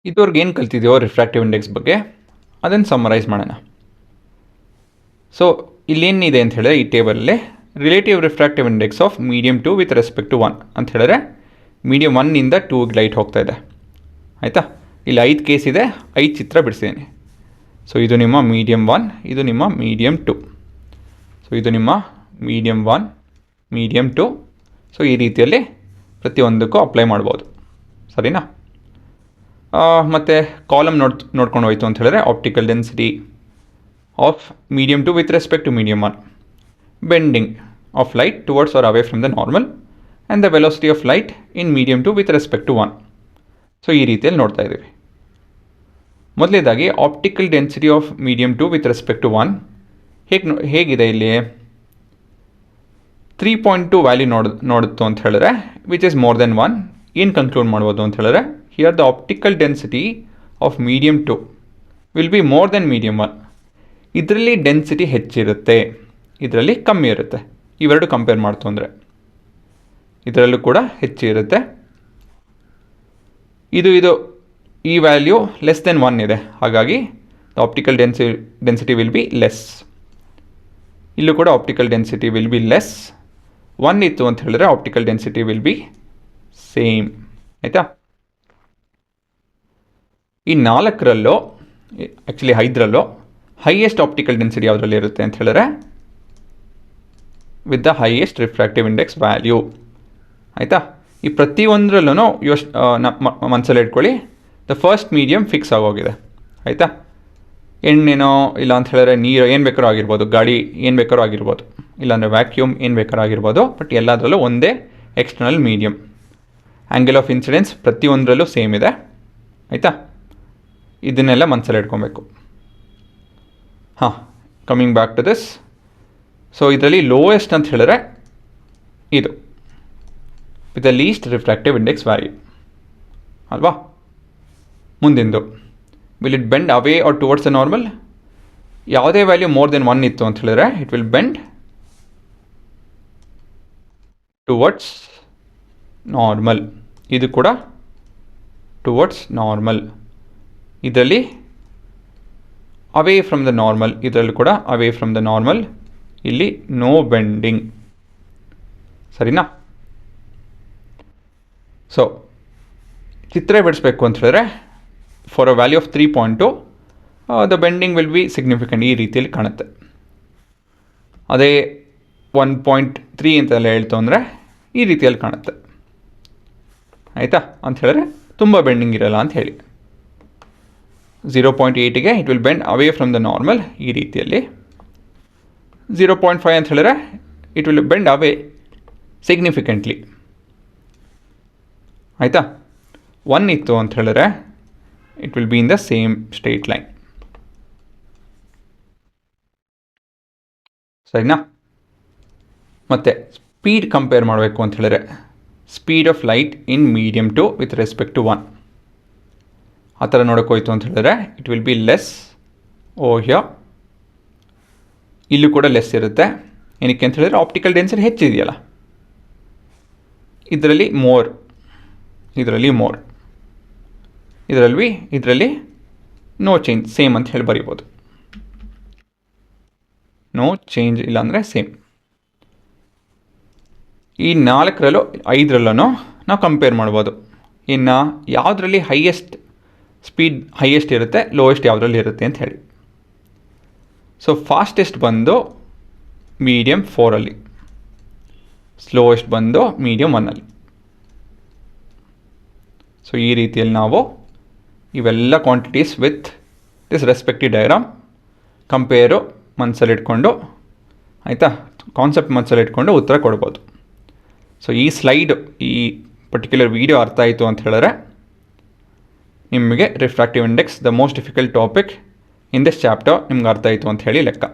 ಇದುವರೆಗೆ ಏನು ಕಲ್ತಿದ್ದೀವೋ refractive index ಬಗ್ಗೆ ಅದನ್ನು ಸಮ್ಮರೈಸ್ ಮಾಡೋಣ. ಸೊ ಇಲ್ಲೇನಿದೆ ಅಂತ ಹೇಳಿದ್ರೆ ಈ ಟೇಬಲಲ್ಲಿ relative refractive index of medium 2 with respect to 1 ಅಂತ ಹೇಳಿದ್ರೆ ಮೀಡಿಯಮ್ 1ಇಂದ 2ಗೆ ಲೈಟ್ ಹೋಗ್ತಾ ಇದೆ. ಆಯಿತಾ, ಇಲ್ಲಿ 5 ಕೇಸ್ ಇದೆ, 5 ಚಿತ್ರ ಬಿಡಿಸಿದ್ದೀನಿ. ಸೊ ಇದು ನಿಮ್ಮ ಮೀಡಿಯಮ್ 1, ಇದು ನಿಮ್ಮ ಮೀಡಿಯಮ್ 2. ಸೊ ಇದು ನಿಮ್ಮ ಮೀಡಿಯಮ್ 1, ಮೀಡಿಯಮ್ 2. ಸೊ ಈ ರೀತಿಯಲ್ಲಿ ಪ್ರತಿಯೊಂದಕ್ಕೂ ಅಪ್ಲೈ ಮಾಡ್ಬೋದು, ಸರಿನಾ? ಮತ್ತು ಕಾಲಮ್ ನೋಡ್ಕೊಂಡು ಹೋಯ್ತು ಅಂತ ಹೇಳಿದ್ರೆ optical density of medium 2 with respect to medium 1, bending of light towards or away from the normal and the velocity of light in medium 2 with respect to 1. So ಈ ರೀತಿಯಲ್ಲಿ ನೋಡ್ತಾ ಇದ್ದೀವಿ. ಮೊದಲನೇದಾಗಿ optical density of medium 2 with respect to 1 ಹೇಗಿದೆ ಇಲ್ಲಿ 3.2 value ನೋಡುತ್ತು ಅಂತ ಹೇಳಿದ್ರೆ which is more than 1. ಏನು ಕನ್ಕ್ಲೂಡ್ ಮಾಡ್ಬೋದು ಅಂತ ಹೇಳಿದ್ರೆ here the optical density of medium 2 will be more than medium 1. ಇದರಲ್ಲಿ ಡೆನ್ಸಿಟಿ ಹೆಚ್ಚಿರುತ್ತೆ, ಇದರಲ್ಲಿ ಕಮ್ಮಿ ಇರುತ್ತೆ. ಇವೆರಡು ಕಂಪೇರ್ ಮಾಡ್ತು ಅಂದರೆ ಇದರಲ್ಲೂ ಕೂಡ ಹೆಚ್ಚಿರುತ್ತೆ. ಇದು ಈ ವ್ಯಾಲ್ಯೂ ಲೆಸ್ ದೆನ್ 1 ಇದೆ, ಹಾಗಾಗಿ the optical density will be less. ಇಲ್ಲೂ ಕೂಡ optical density will be less. 1 ಇತ್ತು ಅಂತ ಹೇಳಿದ್ರೆ optical density will be same. ಆಯಿತಾ, ಈ 4ರಲ್ಲೂ ಆ್ಯಕ್ಚುಲಿ 5ರಲ್ಲೂ ಹೈಯೆಸ್ಟ್ ಆಪ್ಟಿಕಲ್ ಡೆನ್ಸಿಟಿ ಯಾವುದರಲ್ಲಿ ಇರುತ್ತೆ ಅಂತ ಹೇಳಿದ್ರೆ with the highest refractive index value. ಆಯಿತಾ, ಈ ಪ್ರತಿಯೊಂದರಲ್ಲೂ ಮನಸ್ಸಲ್ಲಿ ಇಟ್ಕೊಳ್ಳಿ ದ ಫಸ್ಟ್ ಮೀಡಿಯಮ್ ಫಿಕ್ಸ್ ಆಗೋಗಿದೆ. ಆಯಿತಾ, ಎಣ್ಣೆನೋ ಇಲ್ಲ ಅಂತ ಹೇಳಿದ್ರೆ ನೀರು ಏನು ಬೇಕಾದ್ರೂ ಆಗಿರ್ಬೋದು, ಗಾಳಿ ಏನು ಬೇಕಾದ್ರೂ ಆಗಿರ್ಬೋದು, ಇಲ್ಲಾಂದರೆ ವ್ಯಾಕ್ಯೂಮ್ ಏನು ಬೇಕಾದ್ರೂ ಆಗಿರ್ಬೋದು, ಬಟ್ ಎಲ್ಲದರಲ್ಲೂ ಒಂದೇ external medium. Angle of incidence ಪ್ರತಿಯೊಂದರಲ್ಲೂ ಸೇಮ್ ಇದೆ. ಆಯಿತಾ, ಇದನ್ನೆಲ್ಲ ಮನಸ್ಸಲ್ಲಿ ಇಟ್ಕೊಬೇಕು. ಹಾಂ, coming back to this. So ಇದರಲ್ಲಿ ಲೋಯೆಸ್ಟ್ ಅಂತ ಹೇಳಿದ್ರೆ ಇದು with the least refractive index value ಅಲ್ವಾ. ಮುಂದಿಂದು will it bend away or towards the normal. ಯಾವುದೇ ವ್ಯಾಲ್ಯೂ ಮೋರ್ ದೆನ್ 1 ಇತ್ತು ಅಂತ ಹೇಳಿದ್ರೆ it will bend towards normal. ಇದು ಕೂಡ ಟುವರ್ಡ್ಸ್ ನಾರ್ಮಲ್. ಇದರಲ್ಲಿ ಅವೇ ಫ್ರಮ್ ದ ನಾರ್ಮಲ್, ಇದರಲ್ಲೂ ಕೂಡ ಅವೇ ಫ್ರಮ್ ದ ನಾರ್ಮಲ್. ಇಲ್ಲಿ ನೋ ಬೆಂಡಿಂಗ್, ಸರಿನಾ? ಸೊ ಚಿತ್ರ ಬಿಡಿಸ್ಬೇಕು ಅಂತ ಹೇಳಿದ್ರೆ for a value of 3.2 the bending will be significant. ಈ ರೀತಿಯಲ್ಲಿ ಕಾಣುತ್ತೆ. ಅದೇ 1.3 ಅಂತೆಲ್ಲ ಹೇಳ್ತು ಅಂದರೆ ಈ ರೀತಿಯಲ್ಲಿ ಕಾಣುತ್ತೆ. ಆಯಿತಾ, ಅಂತ ಹೇಳಿದ್ರೆ ತುಂಬ ಬೆಂಡಿಂಗ್ ಇರಲ್ಲ ಅಂತ ಹೇಳಿ. 0.8ಗೆ it will bend away from the normal ಈ ರೀತಿಯಲ್ಲಿ. 0.5 ಅಂತ ಹೇಳಿದ್ರೆ it will bend away significantly. ಆಯಿತಾ, 1 ಇತ್ತು ಅಂತ ಹೇಳಿದ್ರೆ it will be in the same straight line. ಸರಿನಾ? ಮತ್ತು ಸ್ಪೀಡ್ ಕಂಪೇರ್ ಮಾಡಬೇಕು ಅಂತ ಹೇಳಿದ್ರೆ speed of light in medium 2 with respect to 1 ಆ ಥರ ನೋಡೋಕ್ಕೋಯ್ತು ಅಂತ ಹೇಳಿದ್ರೆ it will be less over here. ಇಲ್ಲೂ ಕೂಡ ಲೆಸ್ ಇರುತ್ತೆ. ಏನಕ್ಕೆ ಅಂತ ಹೇಳಿದ್ರೆ ಆಪ್ಟಿಕಲ್ ಡೆನ್ಸಿಟಿ ಹೆಚ್ಚಿದೆಯಲ್ಲ, ಇದರಲ್ಲಿ ಮೋರ್, ಇದರಲ್ಲಿ ಮೋರ್, ಇದರಲ್ಲಿ ನೋ ಚೇಂಜ್, ಸೇಮ್ ಅಂತ ಹೇಳಿ ಬರೀಬೋದು. ನೋ ಚೇಂಜ್ ಇಲ್ಲಾಂದರೆ ಸೇಮ್. ಈ 4ರಲ್ಲೂ 5ರಲ್ಲೂ ನಾವು ಕಂಪೇರ್ ಮಾಡ್ಬೋದು. ಇನ್ನು ಯಾವುದರಲ್ಲಿ ಸ್ಪೀಡ್ ಹೈಯೆಸ್ಟ್ ಇರುತ್ತೆ, ಲೋಯೆಸ್ಟ್ ಯಾವುದರಲ್ಲಿ ಇರುತ್ತೆ ಅಂತ ಹೇಳಿ. ಸೊ ಫಾಸ್ಟೆಸ್ಟ್ ಬಂದು ಮೀಡಿಯಮ್ 4ಅಲ್ಲಿ, ಸ್ಲೋಯೆಸ್ಟ್ ಬಂದು ಮೀಡಿಯಮ್ 1ಅಲ್ಲಿ. ಸೊ ಈ ರೀತಿಯಲ್ಲಿ ನಾವು ಇವೆಲ್ಲ quantities with this respective diagram compare ಮನಸ್ಸಲ್ಲಿ ಇಟ್ಕೊಂಡು, ಆಯಿತಾ, ಕಾನ್ಸೆಪ್ಟ್ ಮನಸ್ಸಲ್ಲಿ ಇಟ್ಕೊಂಡು ಉತ್ತರ ಕೊಡ್ಬೋದು. ಸೊ ಈ ಸ್ಲೈಡ್, ಈ ಪರ್ಟಿಕ್ಯುಲರ್ ವಿಡಿಯೋ ಅರ್ಥ ಆಯಿತು ಅಂತ ಹೇಳಿದ್ರೆ ನಿಮಗೆ refractive index the most difficult topic in this chapter ನಿಮ್ಗೆ ಅರ್ಥ ಆಯಿತು ಅಂತ ಹೇಳಿ ಲೆಕ್ಕ.